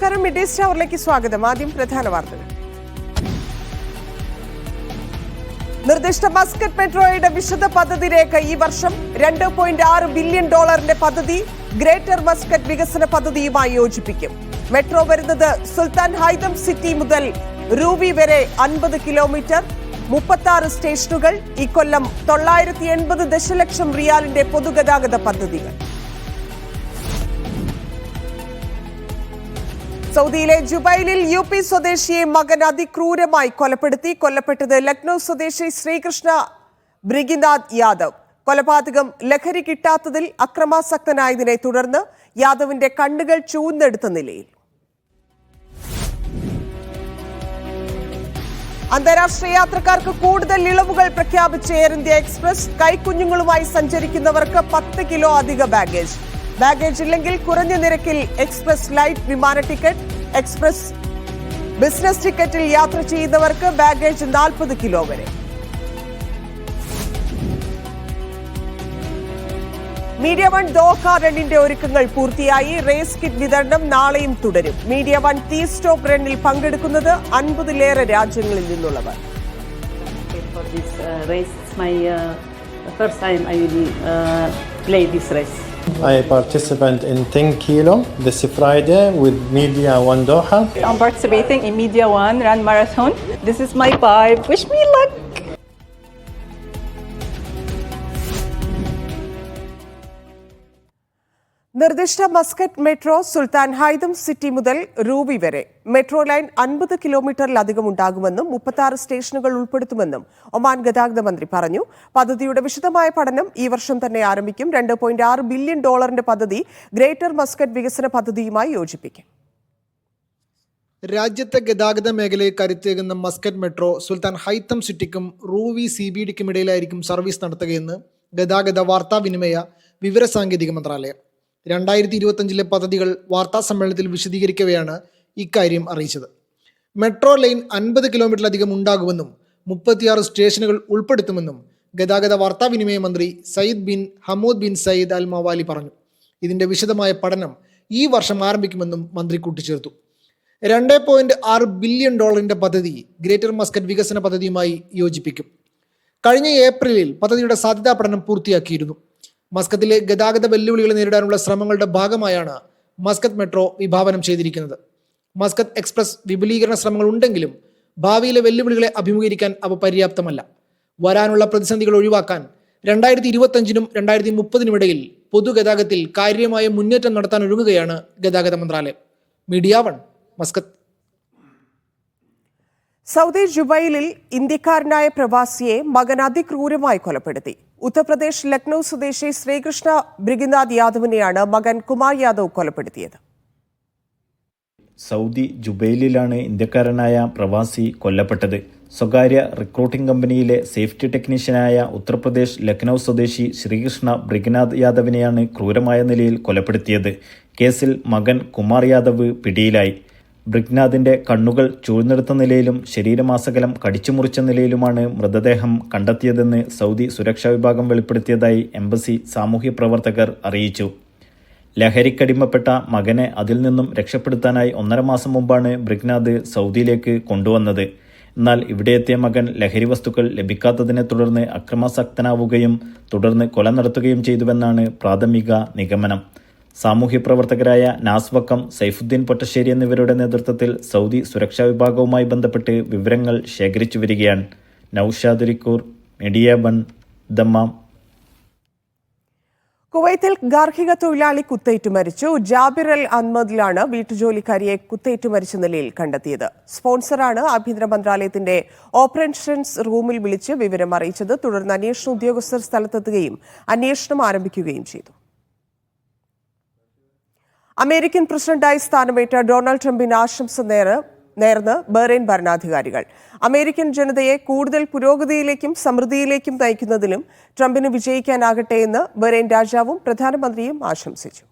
നമസ്കാരം. Mid east അവറിലേക്ക് സ്വാഗതം. ആദ്യം പ്രധാന വാർത്തകൾ. നിർദ്ദിഷ്ട മസ്കറ്റ് മെട്രോയുടെ വിശദ പദ്ധതി രേഖ ഈ വർഷം $2.6 ബില്യൺ പദ്ധതി ഗ്രേറ്റർ മസ്കറ്റ് വികസന പദ്ധതിയുമായി യോജിപ്പിക്കും. മെട്രോ വരുന്നത് സുൽത്താൻ ഹൈതം സിറ്റി മുതൽ റൂവി വരെ 50 കിലോമീറ്റർ, 36 സ്റ്റേഷനുകൾ. ഇക്കൊല്ലം 980 ദശലക്ഷം റിയാലിന്റെ പൊതുഗതാഗത പദ്ധതികൾ. സൗദിയിലെ ജുബൈലിൽ UP സ്വദേശിയെ മകൻ അതിക്രൂരമായി കൊലപ്പെടുത്തി. കൊല്ലപ്പെട്ടത് ലക്നൌ സ്വദേശി ശ്രീകൃഷ്ണ ബ്രിഗിനാഥ് യാദവ്. കൊലപാതകം ലഹരി കിട്ടാത്തതിൽ അക്രമാസക്തനായതിനെ തുടർന്ന് യാദവിന്റെ കണ്ണുകൾ ചൂന്നെടുത്ത നിലയിൽ. അന്താരാഷ്ട്ര യാത്രക്കാർക്ക് കൂടുതൽ ഇളവുകൾ പ്രഖ്യാപിച്ച എയർ ഇന്ത്യ എക്സ്പ്രസ്. കൈക്കുഞ്ഞുങ്ങളുമായി സഞ്ചരിക്കുന്നവർക്ക് 10 കിലോ അധിക ബാഗേജ്. ബാഗേജ് ഇല്ലെങ്കിൽ കുറഞ്ഞ നിരക്കിൽ എക്സ്പ്രസ് ലൈറ്റ് വിമാന ടിക്കറ്റ്. എക്സ്പ്രസ് ബിസിനസ് ടിക്കറ്റിൽ യാത്ര ചെയ്യുന്നവർക്ക് ബാഗേജ് 40 കിലോ വരെ. മീഡിയ വൺ ദോഹ റണ്ണിന്റെ ഒരുക്കങ്ങൾ പൂർത്തിയായി. റേസ് കിറ്റ് വിതരണം നാളെയും തുടരും. മീഡിയ വൺ ടീ സ്റ്റോപ്പ് റണ്ണിൽ പങ്കെടുക്കുന്നത് 50-ലേറെ രാജ്യങ്ങളിൽ നിന്നുള്ളവർ. I participate in 10 kilo this Friday with Media One Doha. I'm participating in Media One Run Marathon. This is my pipe. Wish me luck. നിർദ്ദിഷ്ട മസ്കറ്റ് മെട്രോ സുൽത്താൻ Haitham city മുതൽ Ruwi വരെ metro line 50 കിലോമീറ്ററിലധികം ഉണ്ടാകുമെന്നും 36 സ്റ്റേഷനുകൾ ഉൾപ്പെടുത്തുമെന്നും Oman ഗതാഗത മന്ത്രി പറഞ്ഞു. പദ്ധതിയുടെ വിശദമായ പഠനം ഈ വർഷം തന്നെ ആരംഭിക്കും. $2.6 ബില്യൺ പദ്ധതി ഗ്രേറ്റർ മസ്കറ്റ് വികസന പദ്ധതിയുമായി യോജിപ്പിക്കും. രാജ്യത്തെ ഗതാഗത മേഖലയെ കരുത്തേകുന്ന മസ്കറ്റ് മെട്രോ സുൽത്താൻ ഹൈത്തം സിറ്റിക്കും റൂവി CBDക്കും ഇടയിലായിരിക്കും സർവീസ് നടത്തുകയെന്ന് ഗതാഗത വാർത്താവിനിമയ വിവരസാങ്കേതിക മന്ത്രാലയം 2025 പദ്ധതികൾ വാർത്താ സമ്മേളനത്തിൽ വിശദീകരിക്കവെയാണ് ഇക്കാര്യം അറിയിച്ചത്. മെട്രോ ലൈൻ 50 കിലോമീറ്ററിലധികം ഉണ്ടാകുമെന്നും 36 സ്റ്റേഷനുകൾ ഉൾപ്പെടുത്തുമെന്നും ഗതാഗത വാർത്താവിനിമയ മന്ത്രി Sayyid bin Hamoud bin Sayyid al Mawali പറഞ്ഞു. ഇതിന്റെ വിശദമായ പഠനം ഈ വർഷം ആരംഭിക്കുമെന്നും മന്ത്രി കൂട്ടിച്ചേർത്തു. $2.6 ബില്യൺ പദ്ധതി ഗ്രേറ്റർ മസ്കറ്റ് വികസന പദ്ധതിയുമായി യോജിപ്പിക്കും. കഴിഞ്ഞ ഏപ്രിലിൽ പദ്ധതിയുടെ സാധ്യതാ പഠനം പൂർത്തിയാക്കിയിരുന്നു. മസ്കത്തിലെ ഗതാഗത വെല്ലുവിളികളെ നേരിടാനുള്ള ശ്രമങ്ങളുടെ ഭാഗമായാണ് മസ്കത്ത് മെട്രോ വിഭാവനം ചെയ്തിരിക്കുന്നത്. മസ്കത്ത് എക്സ്പ്രസ് വിപുലീകരണ ശ്രമങ്ങൾ ഉണ്ടെങ്കിലും ഭാവിയിലെ വെല്ലുവിളികളെ അഭിമുഖീകരിക്കാൻ അവ പര്യാപ്തമല്ല. വരാനുള്ള പ്രതിസന്ധികൾ ഒഴിവാക്കാൻ 2025നും 2030നും ഇടയിൽ പൊതുഗതാഗതത്തിൽ കാര്യമായ മുന്നേറ്റം നടത്താൻ ഒരുങ്ങുകയാണ് ഗതാഗത മന്ത്രാലയം. Media one, Muscat. സൗദി ജുബൈലിൽ ഇന്ത്യക്കാരനായ പ്രവാസിയെ മകൻ അതിക്രൂരമായി കൊലപ്പെടുത്തി. ഉത്തർപ്രദേശ് ലക്നൌ സ്വദേശി ശ്രീകൃഷ്ണ ബ്രിഗിനാഥ് യാദവിനെയാണ് മകൻ കുമാർ യാദവ് കൊലപ്പെടുത്തിയത്. സൗദി ജുബൈലിലാണ് ഇന്ത്യക്കാരനായ പ്രവാസി കൊല്ലപ്പെട്ടത്. സ്വകാര്യ റിക്രൂട്ടിംഗ് കമ്പനിയിലെ സേഫ്റ്റി ടെക്നീഷ്യനായ ഉത്തർപ്രദേശ് ലക്നൌ സ്വദേശി ശ്രീകൃഷ്ണ ബ്രിഗിനാഥ് യാദവിനെയാണ് ക്രൂരമായ നിലയിൽ കൊലപ്പെടുത്തിയത്. കേസിൽ മകൻ കുമാർ യാദവ് പിടിയിലായി. ബ്രിഗ്നാഥിന്റെ കണ്ണുകൾ ചൂഴ്ന്നെടുത്ത നിലയിലും ശരീരമാസകലം കടിച്ചുമുറിച്ച നിലയിലുമാണ് മൃതദേഹം കണ്ടെത്തിയതെന്ന് സൗദി സുരക്ഷാ വിഭാഗം വെളിപ്പെടുത്തിയതായി എംബസി സാമൂഹ്യ പ്രവർത്തകർ അറിയിച്ചു. ലഹരിക്കടിമപ്പെട്ട മകനെ അതിൽ നിന്നും രക്ഷപ്പെടുത്താനായി 1.5 മാസം മുമ്പാണ് ബ്രിഗ്നാഥ് സൗദിയിലേക്ക് കൊണ്ടുവന്നത്. എന്നാൽ ഇവിടെ എത്തിയ മകൻ ലഹരി വസ്തുക്കൾ ലഭിക്കാത്തതിനെ തുടർന്ന് അക്രമാസക്തനാവുകയും തുടർന്ന് കൊല നടത്തുകയും ചെയ്തുവെന്നാണ് പ്രാഥമിക നിഗമനം. സാമൂഹ്യ പ്രവർത്തകരായ നാസ്വക്കം, സൈഫുദ്ദീൻ പൊറ്റശ്ശേരി എന്നിവരുടെ നേതൃത്വത്തിൽ സൗദി സുരക്ഷാ വിഭാഗവുമായി ബന്ധപ്പെട്ട് വിവരങ്ങൾ ശേഖരിച്ചു വരികയാണ്. Naushad റിക്കൂർ, media one, Dammam. കുവൈത്തിൽ ഗാർഹിക തൊഴിലാളി കുത്തേറ്റു മരിച്ചു. ജാബിർ അൽ അഹമ്മദിലാണ് വീട്ടുജോലിക്കാരിയെ കുത്തേറ്റു മരിച്ച നിലയിൽ കണ്ടെത്തിയത്. സ്പോൺസറാണ് ആഭ്യന്തര മന്ത്രാലയത്തിന്റെ ഓപ്പറേഷൻസ് റൂമിൽ വിളിച്ച് വിവരം അറിയിച്ചത്. തുടർന്ന് അന്വേഷണ ഉദ്യോഗസ്ഥർ സ്ഥലത്തെത്തുകയും അന്വേഷണം ആരംഭിക്കുകയും ചെയ്തു. അമേരിക്കൻ പ്രസിഡന്റായി സ്ഥാനമേറ്റ ഡൊണാൾഡ് ട്രംപിന് ആശംസ നേർന്ന് ബഹ്റൈൻ ഭരണാധികാരികൾ. അമേരിക്കൻ ജനതയെ കൂടുതൽ പുരോഗതിയിലേക്കും സമൃദ്ധിയിലേക്കും നയിക്കുന്നതിലും ട്രംപിന് വിജയിക്കാനാകട്ടെ എന്ന് ബഹ്റൈൻ രാജാവും പ്രധാനമന്ത്രിയും ആശംസിച്ചു.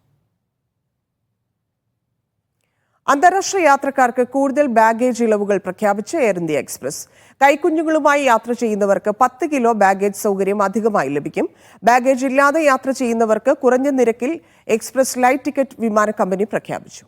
അന്താരാഷ്ട്ര യാത്രക്കാർക്ക് കൂടുതൽ ബാഗേജ് ഇളവുകൾ പ്രഖ്യാപിച്ച് എയർ ഇന്ത്യ എക്സ്പ്രസ്. കൈക്കുഞ്ഞുങ്ങളുമായി യാത്ര ചെയ്യുന്നവർക്ക് 10 കിലോ ബാഗേജ് സൗകര്യം അധികമായി ലഭിക്കും. ബാഗേജ് ഇല്ലാതെ യാത്ര ചെയ്യുന്നവർക്ക് കുറഞ്ഞ നിരക്കിൽ എക്സ്പ്രസ് ലൈറ്റ് ടിക്കറ്റ് വിമാന കമ്പനി പ്രഖ്യാപിച്ചു.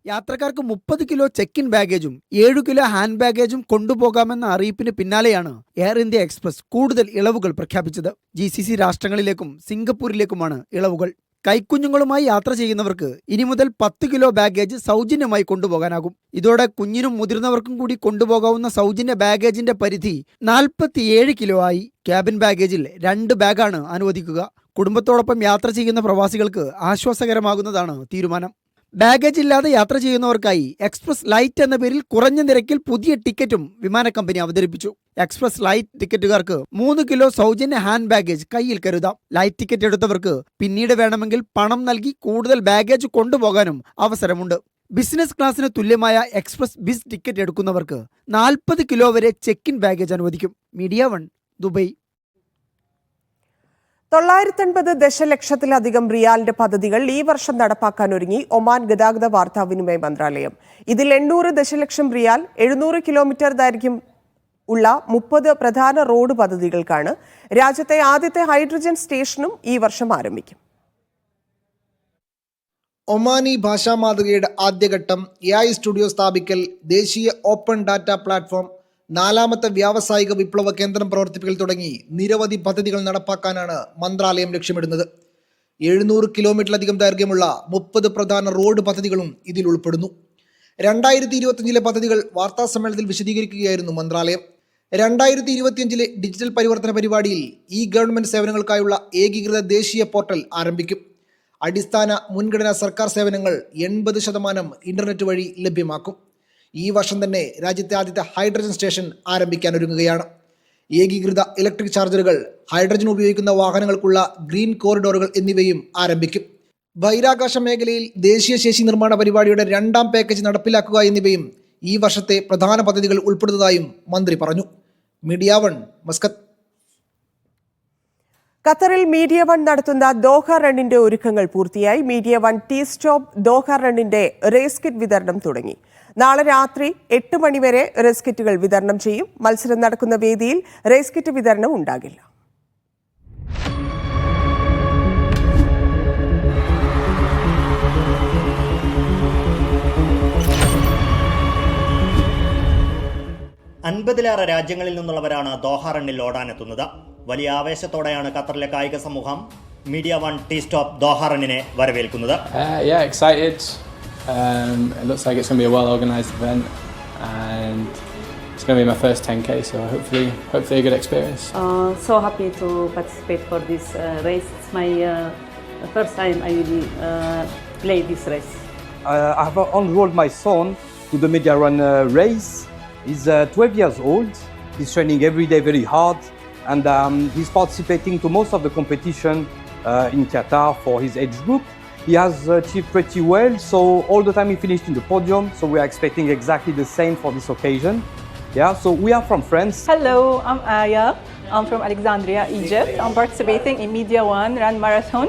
യാത്രക്കാർക്ക് 30 കിലോ ചെക്ക് ഇൻ ബാഗേജും 7 കിലോ ഹാൻഡ് ബാഗേജും കൊണ്ടുപോകാമെന്ന അറിയിപ്പിന് പിന്നാലെയാണ് എയർ ഇന്ത്യ എക്സ്പ്രസ് കൂടുതൽ ഇളവുകൾ പ്രഖ്യാപിച്ചത്. GCC രാഷ്ട്രങ്ങളിലേക്കും സിംഗപ്പൂരിലേക്കുമാണ് ഇളവുകൾ. കൈക്കുഞ്ഞുങ്ങളുമായി യാത്ര ചെയ്യുന്നവർക്ക് ഇനി മുതൽ 10 കിലോ ബാഗേജ് സൗജന്യമായി കൊണ്ടുപോകാനാകും. ഇതോടെ കുഞ്ഞിനും മുതിർന്നവർക്കും കൂടി കൊണ്ടുപോകാവുന്ന സൗജന്യ ബാഗേജിന്റെ പരിധി 47 കിലോ ആയി. ക്യാബിൻ ബാഗേജിൽ 2 ബാഗാണ് അനുവദിക്കുക. കുടുംബത്തോടൊപ്പം യാത്ര ചെയ്യുന്ന പ്രവാസികൾക്ക് ആശ്വാസകരമാകുന്നതാണ് തീരുമാനം. ബാഗേജ് ഇല്ലാതെ യാത്ര ചെയ്യുന്നവർക്കായി എക്സ്പ്രസ് ലൈറ്റ് എന്ന പേരിൽ കുറഞ്ഞ നിരക്കിൽ പുതിയ ടിക്കറ്റും വിമാന കമ്പനി അവതരിപ്പിച്ചു. എക്സ്പ്രസ് ലൈറ്റ് ടിക്കറ്റുകാർക്ക് 3 കിലോ സൗജന്യ ഹാൻഡ് ബാഗേജ് കയ്യിൽ കരുതാം. ലൈറ്റ് ടിക്കറ്റ് എടുത്തവർക്ക് പിന്നീട് വേണമെങ്കിൽ പണം നൽകി കൂടുതൽ ബാഗേജ് കൊണ്ടുപോകാനും അവസരമുണ്ട്. ബിസിനസ് ക്ലാസ്സിന് തുല്യമായ എക്സ്പ്രസ് ബിസ് ടിക്കറ്റ് എടുക്കുന്നവർക്ക് 40 കിലോ വരെ ചെക്ക് ഇൻ ബാഗേജ് അനുവദിക്കും. Media 1 Dubai. 980 ദശലക്ഷത്തിലധികം റിയാലിന്റെ പദ്ധതികൾ ഈ വർഷം നടപ്പാക്കാൻ ഒരുങ്ങി ഒമാൻ ഗതാഗത വാർത്താവിനിമയ മന്ത്രാലയം. ഇതിൽ 800 ദശലക്ഷം റിയാൽ 700 കിലോമീറ്റർ ദൈർഘ്യം ഉള്ള 30 പ്രധാന റോഡ് പദ്ധതികൾക്കാണ്. രാജ്യത്തെ ആദ്യത്തെ ഹൈഡ്രജൻ സ്റ്റേഷനും ഈ വർഷം ആരംഭിക്കും. ഒമാനി ഭാഷാ മാതൃകയുടെ ആദ്യഘട്ടം AI സ്റ്റുഡിയോ സ്ഥാപിക്കൽ, ദേശീയ ഓപ്പൺ ഡാറ്റ പ്ലാറ്റ്ഫോം, 4ാമത്തെ വ്യാവസായിക വിപ്ലവ കേന്ദ്രം പ്രവർത്തിപ്പിക്കൽ തുടങ്ങി നിരവധി പദ്ധതികൾ നടപ്പാക്കാനാണ് മന്ത്രാലയം ലക്ഷ്യമിടുന്നത്. 700 കിലോമീറ്ററിലധികം ദൈർഘ്യമുള്ള 30 പ്രധാന റോഡ് പദ്ധതികളും ഇതിൽ ഉൾപ്പെടുന്നു. 2025 പദ്ധതികൾ വാർത്താ സമ്മേളനത്തിൽ വിശദീകരിക്കുകയായിരുന്നു മന്ത്രാലയം. 2025 ഡിജിറ്റൽ പരിവർത്തന പരിപാടിയിൽ ഗവൺമെന്റ് സേവനങ്ങൾക്കായുള്ള ഏകീകൃത ദേശീയ പോർട്ടൽ ആരംഭിക്കും. അടിസ്ഥാന മുൻഗണനാ സർക്കാർ സേവനങ്ങൾ 80% ഇന്റർനെറ്റ് വഴി ലഭ്യമാക്കും. ഈ വർഷം തന്നെ രാജ്യത്തെ ആദ്യത്തെ ഹൈഡ്രജൻ സ്റ്റേഷൻ ആരംഭിക്കാനൊരുങ്ങുകയാണ്. ഏകീകൃത ഇലക്ട്രിക് ചാർജറുകൾ, ഹൈഡ്രജൻ ഉപയോഗിക്കുന്ന വാഹനങ്ങൾക്കുള്ള ഗ്രീൻ കോറിഡോറുകൾ എന്നിവയും ആരംഭിക്കും. ബഹിരാകാശ മേഖലയിൽ ദേശീയ ശേഷി നിർമ്മാണ പരിപാടിയുടെ 2ാം പാക്കേജ് നടപ്പിലാക്കുക എന്നിവയും ഈ വർഷത്തെ പ്രധാന പദ്ധതികൾ ഉൾപ്പെടുന്നതായും മന്ത്രി പറഞ്ഞു. Media 1 Muscat. ഖത്തറിൽ മീഡിയ 1 നടത്തുന്ന ദോഹ റണ്ണിന്റെ ഒരുക്കങ്ങൾ പൂർത്തിയായി. മീഡിയ 1 ടീ സ്റ്റോപ്പ് ദോഹ റണ്ണിന്റെ റേസ് കിറ്റ് വിതരണം തുടങ്ങി. നാളെ രാത്രി 8 മണിവരെ റേസ് കിറ്റുകൾ വിതരണം ചെയ്യും. മത്സരം നടക്കുന്ന വേദിയിൽ റേസ് കിറ്റ് വിതരണം ഉണ്ടാകില്ല. അൻപതിലേറെ രാജ്യങ്ങളിൽ നിന്നുള്ളവരാണ് ദോഹ റണ്ണിൽ ഓടാനെത്തുന്നത്. വലിയ ആവേശത്തോടെയാണ് ഖത്തറിലെ കായിക സമൂഹം മീഡിയ 1 ടീ സ്റ്റോപ്പ് ദോഹ റണ്ണിനെ വരവേൽക്കുന്നത്. Excited. It looks like it's going to be a well-organised event, and it's going to be my first 10K, so hopefully a good experience. So happy to participate for this race. It's my first time I will play this race. I have enrolled my son to the Media Run race. He's 12 years old. He's training every day very hard, and he's participating to most of the competition in Qatar for his age group. He has achieved pretty well, so all the time he finished in the podium, so we are expecting exactly the same for this occasion. So we are from France. Hello, I'm Aya. I'm from Alexandria, Egypt. I'm participating in Media 1 Run Marathon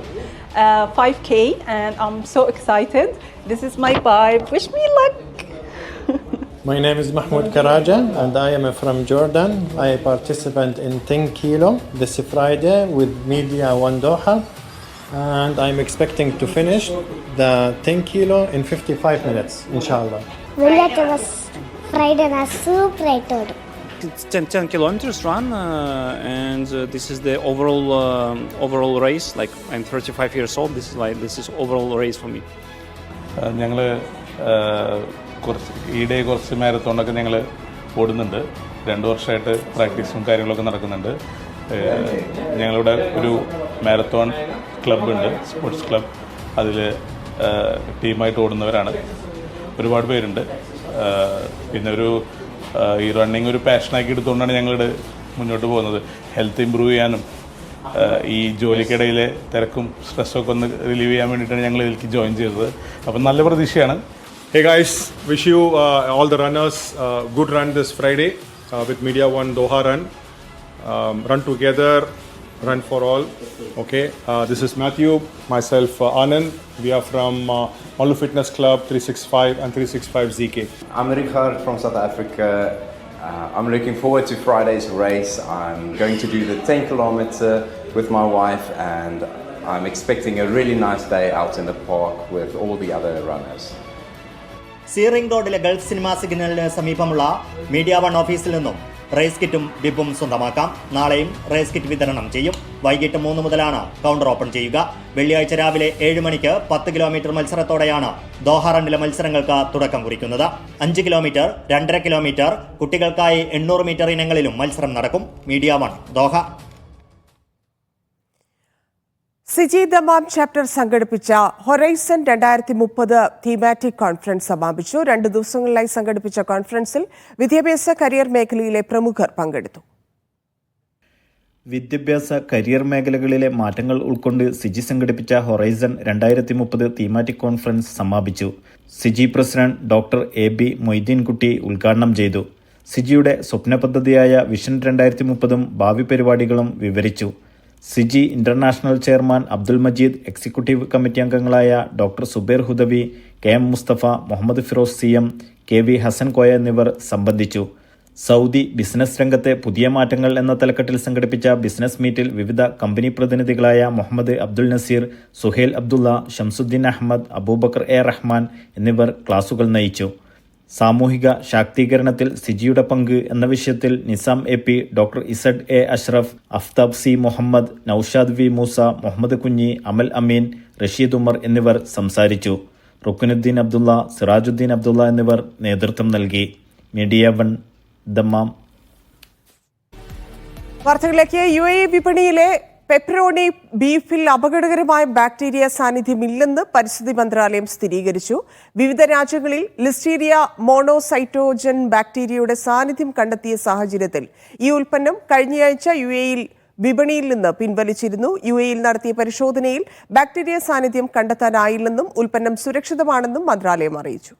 5K, and I'm so excited. This is my pipe. Wish me luck. My name is Mahmoud Karaja and I am from Jordan. I participate in 10 kilo this Friday with Media 1 Doha, and I'm expecting to finish the 10 kilo in 55 minutes, inshallah. Friday was super excited. It's 10 kilometers run, and this is the overall race. Like, I'm 35 years old. This is overall race for me. ഞങ്ങൾ കുറച്ച് മാരത്തോണൊക്കെ ഞങ്ങൾ ഓടുന്നുണ്ട്. 2 വർഷമായിട്ട് പ്രാക്ടീസും കാര്യങ്ങളൊക്കെ നടക്കുന്നുണ്ട്. ഞങ്ങളുടെ ഒരു marathon ക്ലബ്ബുണ്ട്, sports club. അതിൽ ടീമായിട്ട് ഓടുന്നവരാണ്, ഒരുപാട് പേരുണ്ട്. പിന്നെ ഈ റണ്ണിങ് ഒരു പാഷനാക്കി എടുത്തുകൊണ്ടാണ് ഞങ്ങളുടെ മുന്നോട്ട് പോകുന്നത്. ഹെൽത്ത് ഇമ്പ്രൂവ് ചെയ്യാനും ഈ ജോലിക്കിടയിലെ തിരക്കും സ്ട്രെസ്സൊക്കെ ഒന്ന് റിലീവ് ചെയ്യാൻ വേണ്ടിയിട്ടാണ് ഞങ്ങൾ ഇതിലേക്ക് ജോയിൻ ചെയ്തത്. അപ്പം നല്ല പ്രതീക്ഷയാണ്. Hey guys, wish you all the runners good run this Friday with Media 1 Doha Run. Run together, run for all. Okay, this is Matthew, myself Anand. We are from Malu Fitness Club 365 and 365 ZK. I'm Richard from South Africa. I'm looking forward to Friday's race. I'm going to do the 10 kilometer with my wife, and I'm expecting a really nice day out in the park with all the other runners. സീറിംഗ് റോഡിലെ Gulf cinema സിഗ്നലിന് സമീപമുള്ള media one ഓഫീസിൽ നിന്നും raise കിറ്റും ബിബും സ്വന്തമാക്കാം. നാളെയും raise kit വിതരണം ചെയ്യും. വൈകിട്ട് 3 മുതലാണ് കൗണ്ടർ ഓപ്പൺ ചെയ്യുക. വെള്ളിയാഴ്ച രാവിലെ 7 മണിക്ക് 10 കിലോമീറ്റർ മത്സരത്തോടെയാണ് ദോഹ റണ്ണിലെ മത്സരങ്ങൾക്ക് തുടക്കം കുറിക്കുന്നത്. 5 കിലോമീറ്റർ, 2.5 കിലോമീറ്റർ, കുട്ടികൾക്കായി 800 മീറ്റർ ഇനങ്ങളിലും മത്സരം നടക്കും. Media one Doha. CG Dammam chapter സംഘടിപ്പിച്ച ഹൊറൈസൺ 2030 തീമാറ്റിക് കോൺഫറൻസ് സമാപിച്ചു. 2 ദിവസങ്ങളിലായി സംഘടിപ്പിച്ച കോൺഫറൻസിൽ വിദ്യാഭ്യാസ കരിയർ മേഖലയിലെ പ്രമുഖർ പങ്കെടുത്തു. വിദ്യാഭ്യാസ കരിയർ മേഖലകളിലെ മാറ്റങ്ങൾ ഉൾക്കൊണ്ട് സിജി സംഘടിപ്പിച്ച ഹൊറൈസൺ 2030 തീമാറ്റിക് കോൺഫറൻസ് സമാപിച്ചു. CG president doctor AB Moideenkutty ഉദ്ഘാടനം ചെയ്തു. സിജിയുടെ സ്വപ്ന പദ്ധതിയായ വിഷൻ 2030 ഭാവി പരിപാടികളും വിവരിച്ചു. CG international chairman Abdul Majeed, executive committee അംഗങ്ങളായ doctor Zubair Hudawi, KM Mustafa, Muhammad Firoz CM, KV Hassan Koya എന്നിവർ സംബന്ധിച്ചു. സൗദി ബിസിനസ് രംഗത്തെ പുതിയ മാറ്റങ്ങൾ എന്ന തലക്കെട്ടിൽ സംഘടിപ്പിച്ച ബിസിനസ് മീറ്റിൽ വിവിധ കമ്പനി പ്രതിനിധികളായ മുഹമ്മദ് അബ്ദുൽ നസീർ, സുഹേൽ അബ്ദുള്ള, ഷംസുദ്ദീൻ അഹമ്മദ്, അബൂബക്കർ റഹ്മാൻ എന്നിവർ ക്ലാസുകൾ നയിച്ചു. സാമൂഹിക ശാക്തീകരണത്തിൽ സിജിയുടെ പങ്ക് എന്ന വിഷയത്തിൽ Nizam AP, doctor Z A Ashraf, Aftab C Muhammad, Naushad V Moosa, Muhammad Kunhi, Amal അമീൻ, റഷീദ് ഉമർ എന്നിവർ സംസാരിച്ചു. റുക്കുനുദ്ദീൻ അബ്ദുള്ള, സിറാജുദ്ദീൻ അബ്ദുള്ള എന്നിവർ നേതൃത്വം നൽകി. Media one Dammam. വാർത്തകളിലേക്ക്. UAE വിപണിയിലെ പെപ്പറോണി ബീഫിൽ അപകടകരമായ ബാക്ടീരിയ സാന്നിധ്യമില്ലെന്ന് പരിസ്ഥിതി മന്ത്രാലയം സ്ഥിരീകരിച്ചു. വിവിധ രാജ്യങ്ങളിൽ ലിസ്റ്റീരിയ മോണോസൈറ്റോജൻ ബാക്ടീരിയയുടെ സാന്നിധ്യം കണ്ടെത്തിയ സാഹചര്യത്തിൽ ഈ ഉൽപ്പന്നം കഴിഞ്ഞയാഴ്ച UAE വിപണിയിൽ നിന്ന് പിൻവലിച്ചിരുന്നു. UAE നടത്തിയ പരിശോധനയിൽ ബാക്ടീരിയ സാന്നിധ്യം കണ്ടെത്താനായില്ലെന്നും ഉൽപ്പന്നം സുരക്ഷിതമാണെന്നും മന്ത്രാലയം അറിയിച്ചു.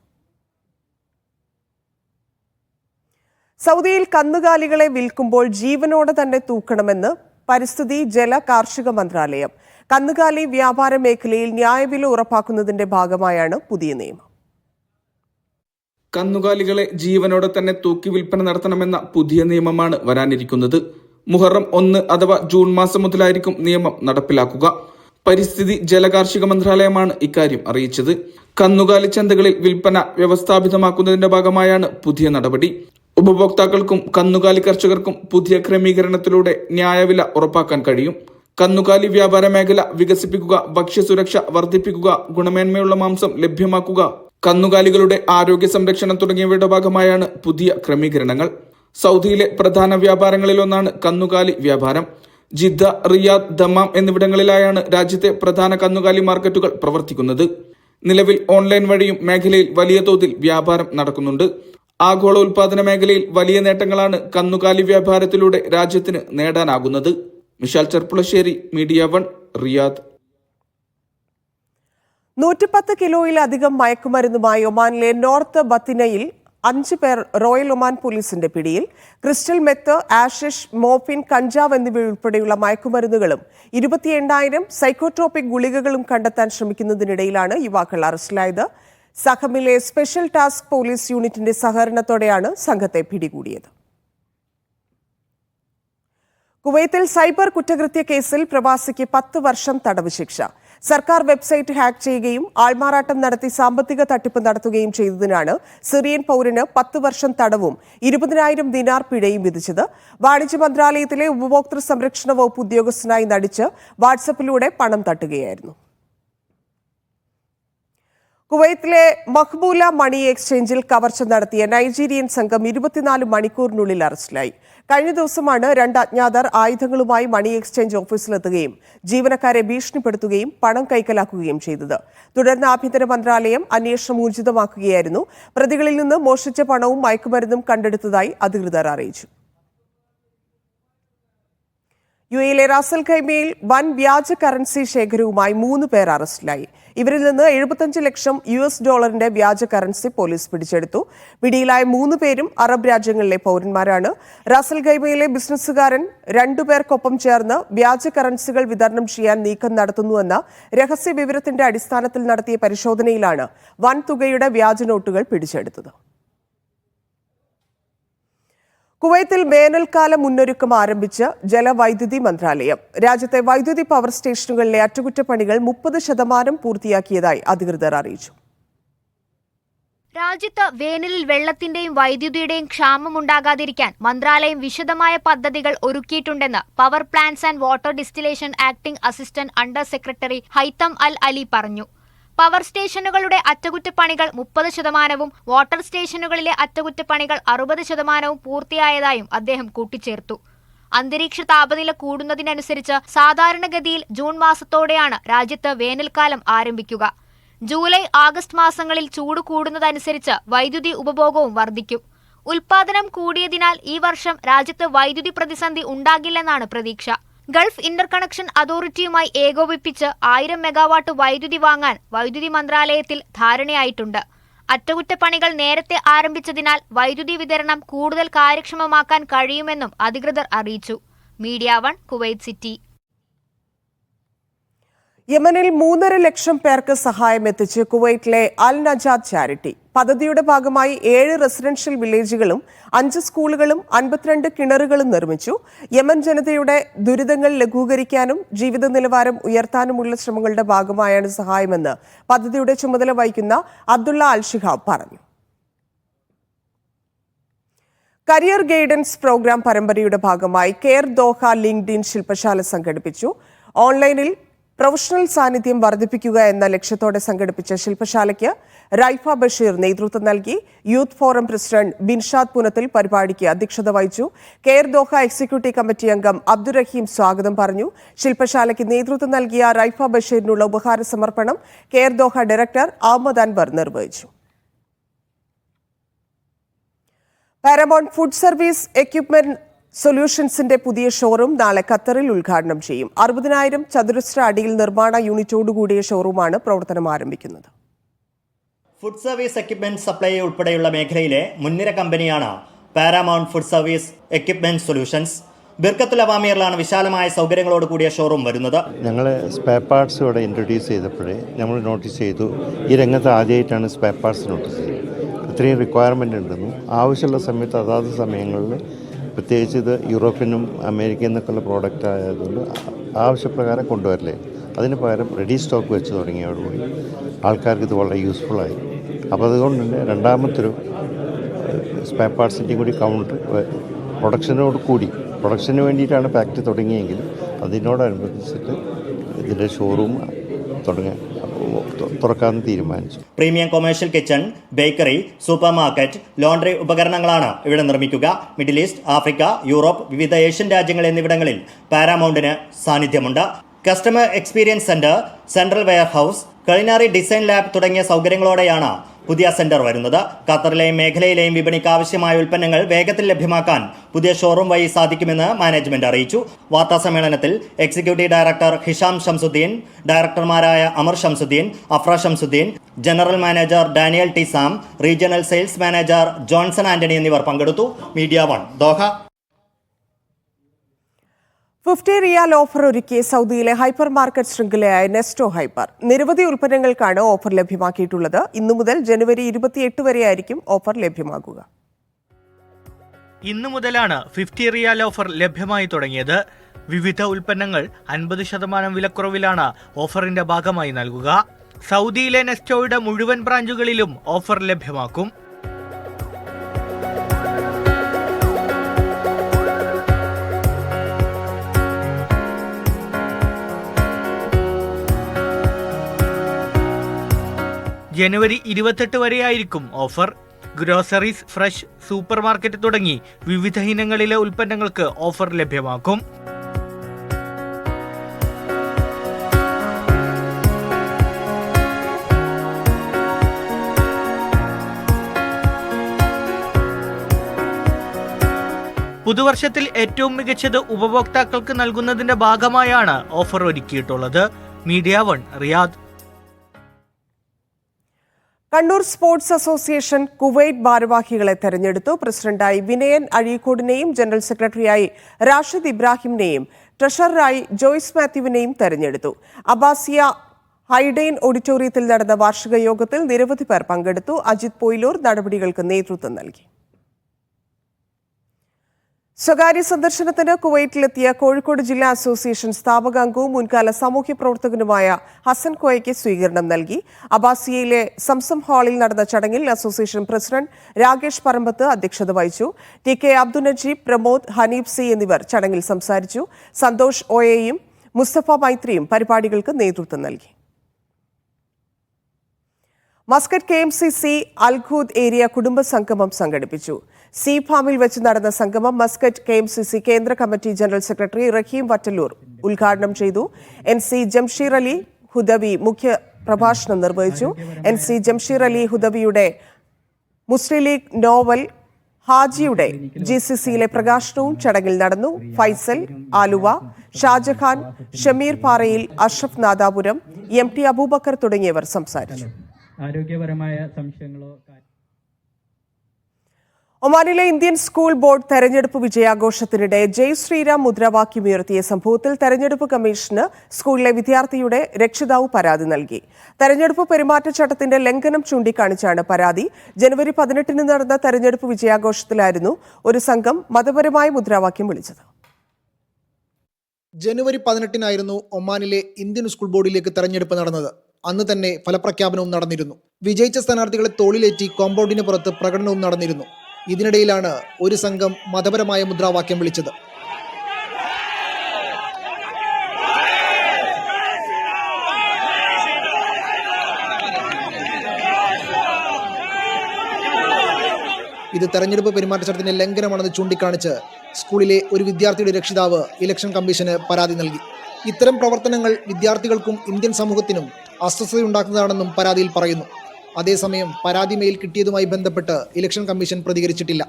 സൗദിയിൽ കന്നുകാലികളെ വിൽക്കുമ്പോൾ ജീവനോടെ തന്നെ തൂക്കണമെന്ന് പരിസ്ഥിതി ജല കാർഷിക മന്ത്രാലയം. കന്നുകാലി വ്യാപാര മേഖലയിൽ ന്യായവില ഉറപ്പാക്കുന്നതിന്റെ ഭാഗമായാണ് പുതിയ നിയമം. കന്നുകാലികളെ ജീവനോടെ തന്നെ തൂക്കി വിൽപ്പന നടത്തണമെന്ന പുതിയ നിയമമാണ് വരാനിരിക്കുന്നത്. മുഹറം 1 അഥവാ ജൂൺ മാസം മുതലായിരിക്കും നിയമം നടപ്പിലാക്കുക. പരിസ്ഥിതി ജല കാർഷിക മന്ത്രാലയമാണ് ഇക്കാര്യം അറിയിച്ചത്. കന്നുകാലി ചന്തകളിൽ വിൽപ്പന വ്യവസ്ഥാപിതമാക്കുന്നതിന്റെ ഭാഗമായാണ് പുതിയ നടപടി. ഉപഭോക്താക്കൾക്കും കന്നുകാലി കർഷകർക്കും പുതിയ ക്രമീകരണത്തിലൂടെ ന്യായവില ഉറപ്പാക്കാൻ കഴിയും. കന്നുകാലി വ്യാപാര മേഖല വികസിപ്പിക്കുക, ഭക്ഷ്യസുരക്ഷ വർദ്ധിപ്പിക്കുക, ഗുണമേന്മയുള്ള മാംസം ലഭ്യമാക്കുക, കന്നുകാലികളുടെ ആരോഗ്യ സംരക്ഷണം തുടങ്ങിയവയുടെ ഭാഗമായാണ് പുതിയ ക്രമീകരണങ്ങൾ. സൗദിയിലെ പ്രധാന വ്യാപാരങ്ങളിലൊന്നാണ് കന്നുകാലി വ്യാപാരം. ജിദ്ദ, റിയാദ്, ദമാം എന്നിവിടങ്ങളിലായാണ് രാജ്യത്തെ പ്രധാന കന്നുകാലി മാർക്കറ്റുകൾ പ്രവർത്തിക്കുന്നത്. നിലവിൽ ഓൺലൈൻ വഴിയും മേഖലയിൽ വലിയ തോതിൽ വ്യാപാരം നടക്കുന്നുണ്ട്. ആഗോള ഉൽപാദന മേഖലയിൽ വലിയ നേട്ടങ്ങളാണ് കന്നുകാലി വ്യാപാരത്തിലൂടെ രാജ്യത്തിന് നേടാനാകുന്നത്. Mishal Cherpulassery, Media One, Riyadh. 110 കിലോയിലധികം മയക്കുമരുന്നുമായി ഒമാനിലെ നോർത്ത് ബത്തിനയിൽ 5 പേർ റോയൽ ഒമാൻ പോലീസിന്റെ പിടിയിൽ. ക്രിസ്റ്റൽ മെത്ത്, ആഷിഷ്, മോർഫിൻ, കഞ്ചാവ് എന്നിവയുൾപ്പെടെയുള്ള മയക്കുമരുന്നുകളും 28,000 സൈക്കോട്രോപിക് ഗുളികകളും കണ്ടെത്താൻ ശ്രമിക്കുന്നതിനിടയിലാണ് യുവാക്കൾ അറസ്റ്റിലായത്. സഖമിലെ സ്പെഷ്യൽ ടാസ്ക് പോലീസ് യൂണിറ്റിന്റെ സഹകരണത്തോടെയാണ് സംഘത്തെ പിടികൂടിയത്. കുവൈത്തിൽ സൈബർ കുറ്റകൃത്യ കേസിൽ പ്രവാസിക്ക് 10 വർഷം തടവ് ശിക്ഷ. സർക്കാർ വെബ്സൈറ്റ് ഹാക്ക് ചെയ്യുകയും ആൾമാറാട്ടം നടത്തി സാമ്പത്തിക തട്ടിപ്പ് നടത്തുകയും ചെയ്തതിനാണ് സിറിയൻ പൗരന് 10 വർഷം തടവും 20,000 ദിനാർ പിഴയും വിധിച്ചത്. വാണിജ്യ മന്ത്രാലയത്തിലെ ഉപഭോക്തൃ സംരക്ഷണ വകുപ്പ് ഉദ്യോഗസ്ഥനായി നടിച്ച് വാട്സപ്പിലൂടെ പണം തട്ടുകയായിരുന്നു. കുവൈത്തിലെ മഖ്ബൂല മണി എക്സ്ചേഞ്ചിൽ കവർച്ച നടത്തിയ നൈജീരിയൻ സംഘം 24 മണിക്കൂറിനുള്ളിൽ അറസ്റ്റിലായി. കഴിഞ്ഞ ദിവസമാണ് 2 അജ്ഞാതർ ആയുധങ്ങളുമായി മണി എക്സ്ചേഞ്ച് ഓഫീസിലെത്തുകയും ജീവനക്കാരെ ഭീഷണിപ്പെടുത്തുകയും പണം കൈക്കലാക്കുകയും ചെയ്തത്. തുടർന്ന് ആഭ്യന്തര മന്ത്രാലയം അന്വേഷണം ഊർജിതമാക്കുകയായിരുന്നു. പ്രതികളിൽ നിന്ന് മോഷ്ടിച്ച പണവും മയക്കുമരുന്നും കണ്ടെടുത്തതായി അധികൃതർ അറിയിച്ചു. UAE റാസൽ ഖൈമയിൽ വൻ വ്യാജ കറൻസി ശേഖരവുമായി 3 പേർ അറസ്റ്റിലായി. ഇവരിൽ നിന്ന് $75 ലക്ഷം വ്യാജ കറൻസി പോലീസ് പിടിച്ചെടുത്തു. പിടിയിലായ 3 പേരും അറബ് രാജ്യങ്ങളിലെ പൗരന്മാരാണ്. റാസൽ ഖൈമയിലെ ബിസിനസ്സുകാരൻ 2 പേർക്കൊപ്പം ചേർന്ന് വ്യാജ കറൻസികൾ വിതരണം ചെയ്യാൻ നീക്കം നടത്തുന്നുവെന്ന രഹസ്യ വിവരത്തിന്റെ അടിസ്ഥാനത്തിൽ നടത്തിയ പരിശോധനയിലാണ് വൻ തുകയുടെ വ്യാജ നോട്ടുകൾ പിടിച്ചെടുത്തത്. കുവൈത്തിൽ വേനൽക്കാല മുന്നൊരുക്കം ആരംഭിച്ച് ജലവൈദ്യുതി മന്ത്രാലയം. രാജ്യത്തെ വൈദ്യുതി പവർ സ്റ്റേഷനുകളിലെ അറ്റകുറ്റപ്പണികൾ 30% പൂർത്തിയാക്കിയതായി അധികൃതർ അറിയിച്ചു. രാജ്യത്ത് വേനലിൽ വെള്ളത്തിന്റെയും വൈദ്യുതിയുടെയും ക്ഷാമമുണ്ടാകാതിരിക്കാൻ മന്ത്രാലയം വിശദമായ പദ്ധതികൾ ഒരുക്കിയിട്ടുണ്ടെന്ന് power plants and water distillation acting assistant under secretary Haitham al Ali പറഞ്ഞു. പവർ സ്റ്റേഷനുകളുടെ അറ്റകുറ്റപ്പണികൾ 30%, വാട്ടർ സ്റ്റേഷനുകളിലെ അറ്റകുറ്റപ്പണികൾ 60% പൂർത്തിയായതായും അദ്ദേഹം കൂട്ടിച്ചേർത്തു. അന്തരീക്ഷ താപനില കൂടുന്നതിനനുസരിച്ച് സാധാരണഗതിയിൽ ജൂൺ മാസത്തോടെയാണ് രാജ്യത്ത് വേനൽക്കാലം ആരംഭിക്കുക. ജൂലൈ, ആഗസ്റ്റ് മാസങ്ങളിൽ ചൂട് കൂടുന്നതനുസരിച്ച് വൈദ്യുതി ഉപഭോഗവും വർദ്ധിക്കും. ഉൽപാദനം കൂടിയതിനാൽ ഈ വർഷം രാജ്യത്ത് വൈദ്യുതി പ്രതിസന്ധി ഉണ്ടാകില്ലെന്നാണ് പ്രതീക്ഷ. ഗൾഫ് ഇന്റർ കണക്ഷൻ അതോറിറ്റിയുമായി ഏകോപിപ്പിച്ച് 1000 മെഗാവാട്ട് വൈദ്യുതി വാങ്ങാൻ വൈദ്യുതി മന്ത്രാലയത്തിൽ ധാരണയായിട്ടുണ്ട്. അറ്റകുറ്റപ്പണികൾ നേരത്തെ ആരംഭിച്ചതിനാൽ വൈദ്യുതി വിതരണം കൂടുതൽ കാര്യക്ഷമമാക്കാൻ കഴിയുമെന്നും അധികൃതർ അറിയിച്ചു. Media 1 Kuwait city. യമനിൽ 3.5 ലക്ഷം പേർക്ക് സഹായം എത്തിച്ച് കുവൈറ്റിലെ അൽ നജാദ് ചാരിറ്റി. പദ്ധതിയുടെ ഭാഗമായി 7 റെസിഡൻഷ്യൽ വില്ലേജുകളും 5 സ്കൂളുകളും 52 കിണറുകളും നിർമ്മിച്ചു. യമൻ ജനതയുടെ ദുരിതങ്ങൾ ലഘൂകരിക്കാനും ജീവിത നിലവാരം ഉയർത്താനുമുള്ള ശ്രമങ്ങളുടെ ഭാഗമായാണ് സഹായമെന്ന് പദ്ധതിയുടെ ചുമതല വഹിക്കുന്ന അബ്ദുള്ള അൽ ഷിഹാബ് പറഞ്ഞു. കരിയർ ഗൈഡൻസ് പ്രോഗ്രാം പരമ്പരയുടെ ഭാഗമായി കെയർ ദോഹ ലിങ്ക്ഡ് ഇൻ ശില്പശാല സംഘടിപ്പിച്ചു. ഓൺലൈനിൽ പ്രൊഫഷണൽ സാന്നിധ്യം വർദ്ധിപ്പിക്കുക എന്ന ലക്ഷ്യത്തോടെ സംഘടിപ്പിച്ച ശില്പശാലയ്ക്ക് റൈഫ ബഷീർ നേതൃത്വം നൽകി. യൂത്ത് ഫോറം പ്രസിഡന്റ് ബിൻഷാദ് പുനത്തിൽ പരിപാടിക്ക് അധ്യക്ഷത വഹിച്ചു. കെയർ ദോഹ എക്സിക്യൂട്ടീവ് കമ്മിറ്റി അംഗം അബ്ദുറഹീം സ്വാഗതം പറഞ്ഞു. ശില്പശാലയ്ക്ക് നേതൃത്വം നൽകിയ റൈഫ ബഷീറിനുള്ള ഉപഹാര സമർപ്പണം care Doha director Ahmed Anwar നിർവഹിച്ചു. പാരമൗണ്ട് ഫുഡ് സർവീസ് എക്യുപ്മെന്റ് സൊല്യൂഷൻസിന്റെ പുതിയ ഷോറൂം നാളെ ഖത്തറിൽ ഉദ്ഘാടനം ചെയ്യും. 60,000 ചതുരശ്ര അടിയിൽ നിർമ്മാണ യൂണിറ്റോടുകൂടിയ ഷോറൂമാണ് പ്രവർത്തനം ആരംഭിക്കുന്നത്. ഫുഡ് സർവീസ് എക്യുപ്മെന്റ് സപ്ലൈ ഉൾപ്പെടെയുള്ള മേഖലയിലെ മുൻനിര കമ്പനിയാണ് Paramount food service equipment solutions. ബിർക്കത്തുൽ അവാമീറിലാണ് വിശാലമായ സൗകര്യങ്ങളോട് കൂടിയ ഷോറൂം വരുന്നത്. ഞങ്ങൾ സ്പെയർ പാർട്സ് ഇവിടെ ഇൻട്രൊഡ്യൂസ് ചെയ്തപ്പോഴേ നമ്മൾ നോട്ടീസ് ചെയ്തു ഈ രംഗത്ത് ആദ്യമായിട്ടാണ് സ്പെയർ പാർട്സ് നോട്ടീസ് ചെയ്തത്. ഇത്രയും റിക്വയർമെൻ്റ് ഉണ്ടെന്നും ആവശ്യമുള്ള സമയത്ത് അതാത് സമയങ്ങളിൽ, പ്രത്യേകിച്ച് ഇത് യൂറോപ്യനും അമേരിക്കയിൽ നിന്നൊക്കെയുള്ള പ്രോഡക്റ്റ് ആയതുകൊണ്ട് ആവശ്യപ്രകാരം കൊണ്ടുവരില്ലേ. അതിന് പകരം റെഡി സ്റ്റോക്ക് വെച്ച് തുടങ്ങിയതോടുകൂടി ആൾക്കാർക്ക് ഇത് വളരെ യൂസ്ഫുള്ളായി. അപ്പോൾ അതുകൊണ്ട് തന്നെ രണ്ടാമത്തൊരു സ്പെയർ പാർട്സിൻ്റെയും കൂടി കൗണ്ടർ പ്രൊഡക്ഷന് വേണ്ടിയിട്ടാണ് ഫാക്ടറി തുടങ്ങിയെങ്കിൽ അതിനോടനുബന്ധിച്ചിട്ട് ഇതിൻ്റെ ഷോറൂം തുറക്കാമെന്ന് തീരുമാനിച്ചു. Premium commercial kitchen, bakery, supermarket, laundry ഉപകരണങ്ങളാണ് ഇവിടെ നിർമ്മിക്കുക. മിഡിൽ ഈസ്റ്റ്, ആഫ്രിക്ക, യൂറോപ്പ്, വിവിധ ഏഷ്യൻ രാജ്യങ്ങൾ എന്നിവിടങ്ങളിൽ പാരാമൗണ്ടിന് സാന്നിധ്യമുണ്ട്. Customer experience centre, central warehouse, culinary design lab തുടങ്ങിയ സൗകര്യങ്ങളോടെയാണ് പുതിയ സെന്റർ വരുന്നത്. ഖത്തറിലെയും മേഖലയിലെയും വിപണിക്ക് ആവശ്യമായ ഉൽപ്പന്നങ്ങൾ വേഗത്തിൽ ലഭ്യമാക്കാൻ പുതിയ ഷോറൂം വഴി സാധിക്കുമെന്ന് മാനേജ്മെന്റ് അറിയിച്ചു. വാർത്താ സമ്മേളനത്തിൽ എക്സിക്യൂട്ടീവ് ഡയറക്ടർ ഹിഷാം ഷംസുദ്ദീൻ, ഡയറക്ടർമാരായ Amar Shamsuddin, Afra Shamsuddin, general manager Daniel T Sam, regional sales manager Johnson Antony എന്നിവർ പങ്കെടുത്തു. Media 1 Doha. 50 റിയാൽ ഓഫർ ഒരുക്കിയ സൗദിയിലെ ഹൈപ്പർ മാർക്കറ്റ് ശൃംഖലയായ നെസ്റ്റോ ഹൈപ്പർ. നിരവധി ഉൽപ്പന്നങ്ങൾക്കാണ് ഓഫർ ലഭ്യമാക്കിയിട്ടുള്ളത്. ഇന്നു മുതൽ ജനുവരി 28 വരെയായിരിക്കും ഓഫർ ലഭ്യമാകുക. ഇന്നു മുതലാണ് 50 റിയാൽ ഓഫർ ലഭ്യമായി തുടങ്ങിയത്. വിവിധ ഉൽപ്പന്നങ്ങൾ 50% വിലക്കുറവിലാണ് ഓഫറിന്റെ ഭാഗമായി നൽകുക. സൗദിയിലെ നെസ്റ്റോയുടെ മുഴുവൻ ബ്രാഞ്ചുകളിലും ഓഫർ ലഭ്യമാക്കും. ജനുവരി 28 വരെയായിരിക്കും offer. Groceries, fresh, supermarket തുടങ്ങി വിവിധ ഇനങ്ങളിലെ ഉൽപ്പന്നങ്ങൾക്ക് ഓഫർ ലഭ്യമാക്കും. പുതുവർഷത്തിൽ ഏറ്റവും മികച്ചത് ഉപഭോക്താക്കൾക്ക് നൽകുന്നതിന്റെ ഭാഗമായാണ് ഓഫർ ഒരുക്കിയിട്ടുള്ളത്. Media 1 Riyadh. Kannur sports association Kuwait ഭാരവാഹികളെ തെരഞ്ഞെടുത്തു. പ്രസിഡന്റായി വിനയൻ അഴീക്കോടിനെയും ജനറൽ സെക്രട്ടറിയായി റാഷിദ് ഇബ്രാഹിമിനെയും ട്രഷററായി ജോയ്സ് മാത്യുവിനെയും തെരഞ്ഞെടുത്തു. അബ്ബാസിയ ഹൈഡെയിൻ ഓഡിറ്റോറിയത്തിൽ നടന്ന വാർഷിക യോഗത്തിൽ നിരവധി പേർ പങ്കെടുത്തു. അജിത് പൊയിലൂർ നടപടികൾക്ക് നേതൃത്വം നൽകി. സ്വകാര്യ സന്ദർശനത്തിന് കുവൈറ്റിലെത്തിയ കോഴിക്കോട് ജില്ലാ അസോസിയേഷൻ സ്ഥാപകാംഗവും മുൻകാല സാമൂഹ്യ പ്രവർത്തകനുമായ ഹസൻ കോയയ്ക്ക് സ്വീകരണം നൽകി. അബാസിയയിലെ സംസം ഹാളിൽ നടന്ന ചടങ്ങിൽ അസോസിയേഷൻ പ്രസിഡന്റ് രാകേഷ് പറമ്പത്ത് അധ്യക്ഷത വഹിച്ചു. T K Abdul Najeeb, Pramod, Haneef C എന്നിവർ ചടങ്ങിൽ സംസാരിച്ചു. സന്തോഷ് ഒയെയും മുസ്തഫ മൈത്രിയും പരിപാടികൾക്ക് നേതൃത്വം നൽകി. മസ്കറ്റ് KMCC അൽഖൂദ് ഏരിയ കുടുംബ സംഗമം സംഘടിപ്പിച്ചു. സി ഫാമിൽ വെച്ച് നടന്ന സംഗമം മസ്കറ്റ് KMCC കേന്ദ്ര കമ്മിറ്റി ജനറൽ സെക്രട്ടറി റഹീം വറ്റലൂർ ഉദ്ഘാടനം ചെയ്തു. NC ജംഷീർ അലി ഹുദവി മുഖ്യ പ്രഭാഷണം നിർവഹിച്ചു. NC ജംഷീർ അലി ഹുദവിയുടെ മുസ്ലിം ലീഗ് നോവൽ ഹാജിയുടെ GCCയിലെ പ്രകാശനവും ചടങ്ങിൽ നടന്നു. ഫൈസൽ, ആലുവ, ഷാജഹാൻ, ഷമീർ പാറയിൽ, അഷ്റഫ് നാദാപുരം, MT അബൂബക്കർ തുടങ്ങിയവർ സംസാരിച്ചു. ആരോഗ്യപരമായ സംശയങ്ങളോ ഒമാനിലെ ഇന്ത്യൻ സ്കൂൾ ബോർഡ് തെരഞ്ഞെടുപ്പ് വിജയാഘോഷത്തിനിടെ ജയ് ശ്രീറാം മുദ്രാവാക്യമുയർത്തിയ സംഭവത്തിൽ തെരഞ്ഞെടുപ്പ് കമ്മീഷന് സ്കൂളിലെ വിദ്യാർത്ഥിയുടെ രക്ഷിതാവ് പരാതി നൽകി. തെരഞ്ഞെടുപ്പ് പെരുമാറ്റച്ചട്ടത്തിന്റെ ലംഘനം ചൂണ്ടിക്കാണിച്ചാണ് പരാതി. ജനുവരി 18 നടന്ന തെരഞ്ഞെടുപ്പ് വിജയാഘോഷത്തിലായിരുന്നു ഒരു സംഘം മതപരമായ മുദ്രാവാക്യം വിളിച്ചത്. ജനുവരി 18 ഒമാനിലെ ഇന്ത്യൻ സ്കൂൾ ബോർഡിലേക്ക് തെരഞ്ഞെടുപ്പ് നടന്നത്. അന്ന് തന്നെ ഫലപ്രഖ്യാപനവും നടന്നിരുന്നു. വിജയിച്ച സ്ഥാനാർത്ഥികളെ തോളിലേറ്റി കോമ്പൗണ്ടിന് പുറത്ത് പ്രകടനവും നടന്നിരുന്നു. ഇതിനിടയിലാണ് ഒരു സംഘം മതപരമായ മുദ്രാവാക്യം വിളിച്ചത്. ഇത് തെരഞ്ഞെടുപ്പ് പെരുമാറ്റച്ചട്ടത്തിന്റെ ലംഘനമാണെന്ന് ചൂണ്ടിക്കാണിച്ച് സ്കൂളിലെ ഒരു വിദ്യാർത്ഥിയുടെ രക്ഷിതാവ് ഇലക്ഷൻ കമ്മീഷന് പരാതി നൽകി. ഇത്തരം പ്രവർത്തനങ്ങൾ വിദ്യാർത്ഥികൾക്കും ഇന്ത്യൻ സമൂഹത്തിനും അസ്വസ്ഥതയുണ്ടാക്കുന്നതാണെന്നും പരാതിയിൽ പറയുന്നു. അതേസമയം പരാതി മെയിൽ കിട്ടിയതുമായി ബന്ധപ്പെട്ട് ഇലക്ഷൻ കമ്മീഷൻ പ്രതികരിച്ചിട്ടില്ല.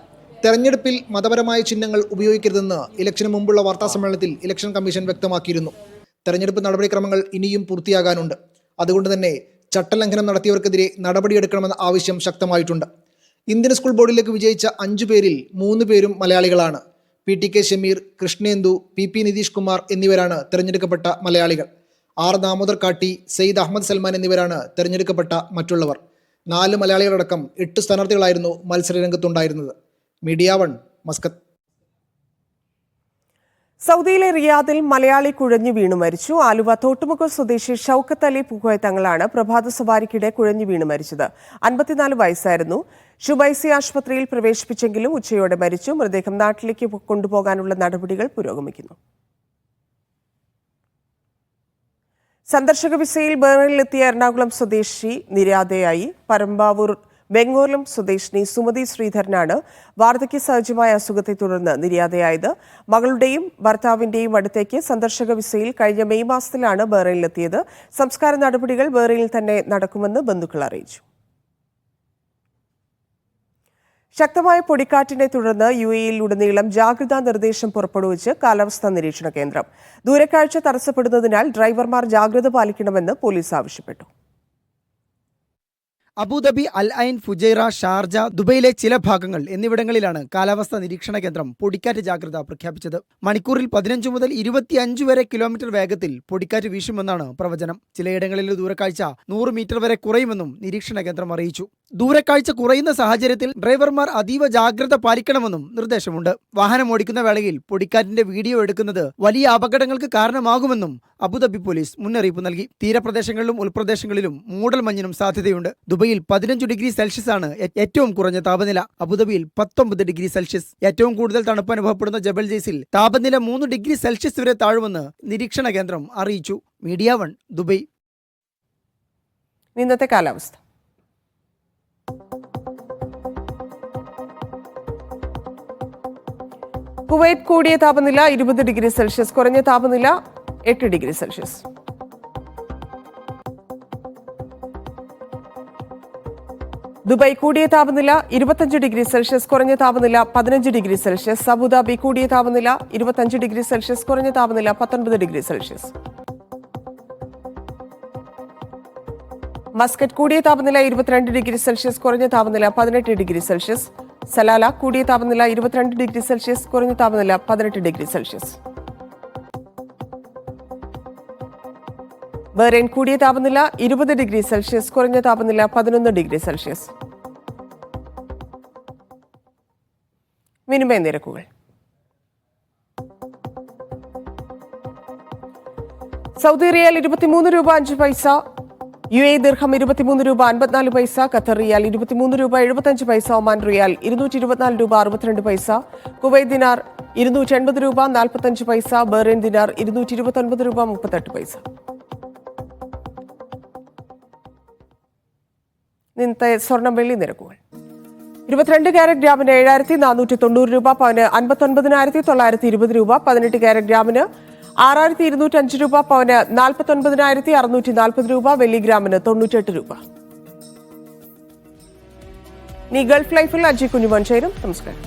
തെരഞ്ഞെടുപ്പിൽ മതപരമായ ചിഹ്നങ്ങൾ ഉപയോഗിക്കരുതെന്ന് ഇലക്ഷന് മുമ്പുള്ള വാർത്താസമ്മേളനത്തിൽ ഇലക്ഷൻ കമ്മീഷൻ വ്യക്തമാക്കിയിരുന്നു. തെരഞ്ഞെടുപ്പ് നടപടിക്രമങ്ങൾ ഇനിയും പൂർത്തിയാകാനുണ്ട്. അതുകൊണ്ട് തന്നെ ചട്ടലംഘനം നടത്തിയവർക്കെതിരെ നടപടിയെടുക്കണമെന്ന ആവശ്യം ശക്തമായിട്ടുണ്ട്. ഇന്ത്യൻ സ്കൂൾ ബോർഡിലേക്ക് വിജയിച്ച 5 പേരിൽ 3 പേരും മലയാളികളാണ്. PTK ഷമീർ, കൃഷ്ണേന്ദു, PP നിതീഷ് കുമാർ എന്നിവരാണ് തെരഞ്ഞെടുക്കപ്പെട്ട മലയാളികൾ. R ദാമോദർ കാട്ടി, സെയ്ദ് അഹമ്മദ് സൽമാൻ എന്നിവരാണ് തെരഞ്ഞെടുക്കപ്പെട്ട മറ്റുള്ളവർ. 4 മലയാളികളടക്കം 8 സ്ഥാനാർത്ഥികളായിരുന്നു മത്സരരംഗത്തുണ്ടായിരുന്നത്. Media 1 Muscat. സൗദിയിലെ റിയാദിൽ മലയാളി കുഴഞ്ഞു വീണു മരിച്ചു. ആലുവ തോട്ടുമുഖം സ്വദേശി ഷൌക്കത്ത് അലി പൂക്കോയ തങ്ങളാണ് പ്രഭാത സവാരിക്കിടെ കുഴഞ്ഞു വീണു മരിച്ചത്. 54 വയസ്സായിരുന്നു. ഷുബൈസി ആശുപത്രിയിൽ പ്രവേശിപ്പിച്ചെങ്കിലും ഉച്ചയോടെ മരിച്ചു. മൃതദേഹം നാട്ടിലേക്ക് കൊണ്ടുപോകാനുള്ള നടപടികൾ പുരോഗമിക്കുന്നു. സന്ദർശക വിസയിൽ ബഹ്റൈനിലെത്തിയ എറണാകുളം സ്വദേശി നിര്യാതയായി. പരമ്പാവൂർ വെങ്ങോലം സ്വദേശിനി സുമതി ശ്രീധരനാണ് വാർദ്ധക്യ സഹജമായ അസുഖത്തെ തുടർന്ന് നിര്യാതയായത്. മകളുടെയും ഭർത്താവിന്റെയും അടുത്തേക്ക് സന്ദർശക വിസയിൽ കഴിഞ്ഞ മെയ് മാസത്തിലാണ് ബഹ്റൈനിലെത്തിയത്. സംസ്കാര നടപടികൾ ബഹ്റൈനിൽ തന്നെ നടക്കുമെന്ന് ബന്ധുക്കൾ അറിയിച്ചു. ശക്തമായ പൊടിക്കാറ്റിനെ തുടർന്ന് UAE-യിൽ ഉടനീളം ജാഗ്രതാ നിർദ്ദേശം പുറപ്പെടുവിച്ച് കാലാവസ്ഥാ നിരീക്ഷണ കേന്ദ്രം. ദൂരക്കാഴ്ച തടസ്സപ്പെടുന്നതിനാൽ ഡ്രൈവർമാർ ജാഗ്രത പാലിക്കണമെന്ന് പോലീസ് ആവശ്യപ്പെട്ടു. അബുദാബി, അൽ ഐൻ, ഫുജൈറ, ഷാർജ, ദുബൈയിലെ ചില ഭാഗങ്ങൾ എന്നിവിടങ്ങളിലാണ് കാലാവസ്ഥാ നിരീക്ഷണ കേന്ദ്രം പൊടിക്കാറ്റ് ജാഗ്രത പ്രഖ്യാപിച്ചത്. മണിക്കൂറിൽ 15 മുതൽ 25 വരെ കിലോമീറ്റർ വേഗത്തിൽ പൊടിക്കാറ്റ് വീശുമെന്നാണ് പ്രവചനം. ചിലയിടങ്ങളിൽ ദൂരക്കാഴ്ച 100 മീറ്റർ വരെ കുറയുമെന്നും നിരീക്ഷണ കേന്ദ്രം അറിയിച്ചു. ദൂരക്കാഴ്ച കുറയുന്ന സാഹചര്യത്തിൽ ഡ്രൈവർമാർ അതീവ ജാഗ്രത പാലിക്കണമെന്നും നിർദ്ദേശമുണ്ട്. വാഹനം ഓടിക്കുന്ന വേളയിൽ പൊടിക്കാറ്റിന്റെ വീഡിയോ എടുക്കുന്നത് വലിയ അപകടങ്ങൾക്ക് കാരണമാകുമെന്നും അബുദാബി പോലീസ് മുന്നറിയിപ്പ് നൽകി. തീരപ്രദേശങ്ങളിലും ഉൾപ്രദേശങ്ങളിലും മൂടൽമഞ്ഞിനും സാധ്യതയുണ്ട്. ദുബൈയിൽ 15 ഡിഗ്രി സെൽഷ്യസ് ആണ് ഏറ്റവും കുറഞ്ഞ താപനില. അബുദാബിയിൽ 19 ഡിഗ്രി സെൽഷ്യസ്. ഏറ്റവും കൂടുതൽ തണുപ്പ് അനുഭവപ്പെടുന്ന ജബൽ ജയ്സിൽ താപനില 3 ഡിഗ്രി സെൽഷ്യസ് വരെ താഴുമെന്ന് നിരീക്ഷണ കേന്ദ്രം അറിയിച്ചു. Media 1 Dubai. ഇന്നത്തെ കാലാവസ്ഥ. കുവൈറ്റ് കൂടിയ താപനില 20 ഡിഗ്രി സെൽഷ്യസ്, കുറഞ്ഞ താപനില 8 ഡിഗ്രി സെൽഷ്യസ്. ദുബായ് കൂടിയ താപനില 25 ഡിഗ്രി സെൽഷ്യസ്, കുറഞ്ഞ താപനില 15 ഡിഗ്രി സെൽഷ്യസ്. അബുദാബി കൂടിയ താപനില 25 ഡിഗ്രി സെൽഷ്യസ്, കുറഞ്ഞ താപനില 19 ഡിഗ്രി സെൽഷ്യസ്. മസ്കറ്റ് കൂടിയ താപനില 22 ഡിഗ്രി സെൽഷ്യസ്, കുറഞ്ഞ താപനില 18 ഡിഗ്രി സെൽഷ്യസ്. സലാല കൂടിയ താപനില 22 ഡിഗ്രി സെൽഷ്യസ്, കുറഞ്ഞ താപനില 18 ഡിഗ്രി സെൽഷ്യസ്. ബഹ്റൈൻ കൂടിയ താപനില 20 ഡിഗ്രി സെൽഷ്യസ്, കുറഞ്ഞ താപനില 11 ഡിഗ്രി സെൽഷ്യസ്. വിനിമയ നിരക്കുകൾ. സൗദി റിയാൽ 23 രൂപ 5 പൈസ, UAE ദിർഹം 23 രൂപ 54 പൈസ, ഖത്തർ റിയാൽ 23 രൂപ 75 പൈസ, ഒമാൻ റിയാൽ 224 രൂപ 62 പൈസ, കുവൈറ്റ് ദിനാർ 280 രൂപ 45 പൈസ, ബഹ്റൈൻ ദിനാർ 229 രൂപ 38 പൈസ. ഇന്നത്തെ സ്വർണം വെള്ളി നിരക്കുകൾ: 22 കാരറ്റ് ഗ്രാമിന് 7490 രൂപ, പവന് 59,920 രൂപ. 18 കാരറ്റ് ഗ്രാമിന് 6205 രൂപ, പവന് 49,640 രൂപ. വെള്ളി ഗ്രാമിന് 98 രൂപ. ഇനി ഗൾഫ് ലൈഫിൽ അജി കുഞ്ഞുമോൻ ചേരും. നമസ്കാരം.